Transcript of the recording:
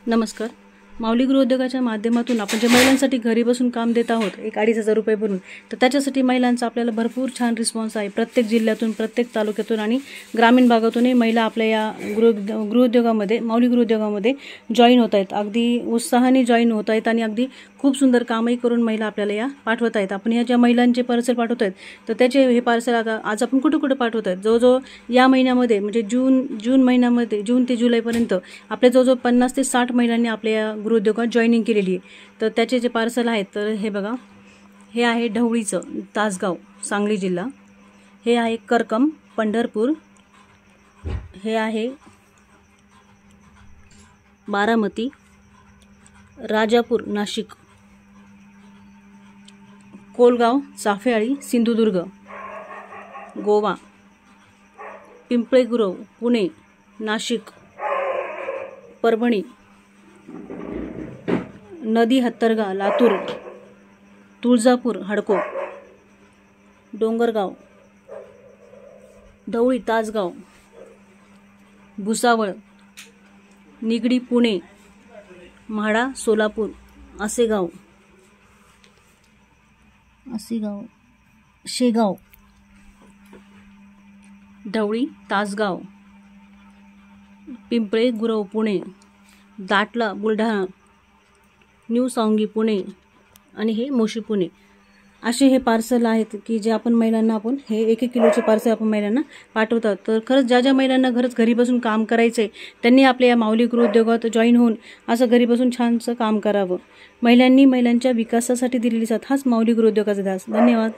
नमस्कार. माऊली गृहोद्योगाच्या माध्यमातून आपण जे महिलांसाठी घरी बसून काम देत आहोत 1,500 रुपये भरून, तर त्याच्यासाठी महिलांचा आपल्याला भरपूर छान रिस्पॉन्स आहे. प्रत्येक जिल्ह्यातून, प्रत्येक तालुक्यातून आणि ग्रामीण भागातूनही महिला आपल्या या गृहोद्योगामध्ये, माऊली गृहोद्योगामध्ये जॉईन होत आहेत. अगदी उत्साहाने जॉईन होत आहेत आणि अगदी खूप सुंदर कामही करून महिला आपल्याला या पाठवत आहेत. आपण या ज्या महिलांचे पार्सल पाठवत आहेत, तर त्याचे हे पार्सल आता आज आपण कुठे कुठे पाठवत आहेत. जवळजवळ या महिन्यामध्ये म्हणजे जून महिन्यामध्ये, जून ते जुलैपर्यंत आपल्या जवळजवळ 50 ते 60 महिलांनी आपल्या या गृहोद्योगात जॉईनिंग केलेली आहे. तर त्याचे जे पार्सल आहेत, तर हे बघा, हे आहे ढवळीचं, तासगाव, सांगली जिल्हा. हे आहे करकम, पंढरपूर. हे आहे बारामती, राजापूर, नाशिक. कोलगाव, चाफेआळी, सिंधुदुर्ग, गोवा. पिंपळेगुरव, पुणे, नाशिक, परभणी. नदी हत्तरगा, लातूर. तुळजापूर, हडको. डोंगरगाव, ढवळी, तासगाव, भुसावळ, निगडी, पुणे, म्हाडा, सोलापूर, आसेगाव, शेगाव. ढवळी, तासगाव, पिंपळे गुरव, पुणे, दाटला, बुलढाणा, न्यू सांगी, पुणे आणि हे मोशी, पुणे. असे हे पार्सल आहेत की जे आपण महिलांना, आपण हे 1-1 किलोचे पार्सल आपण महिलांना पाठवतात. तर खरंच ज्या महिलांना घरी बसून काम करायचं आहे, त्यांनी आपल्या या माऊली गृहोद्योगात जॉईन होऊन असं घरी बसून छानसं काम करावं. महिलांनी महिलांच्या विकासासाठी दिलेली साथ, हाच माऊली गृहोद्योगाचा ध्यास. धन्यवाद.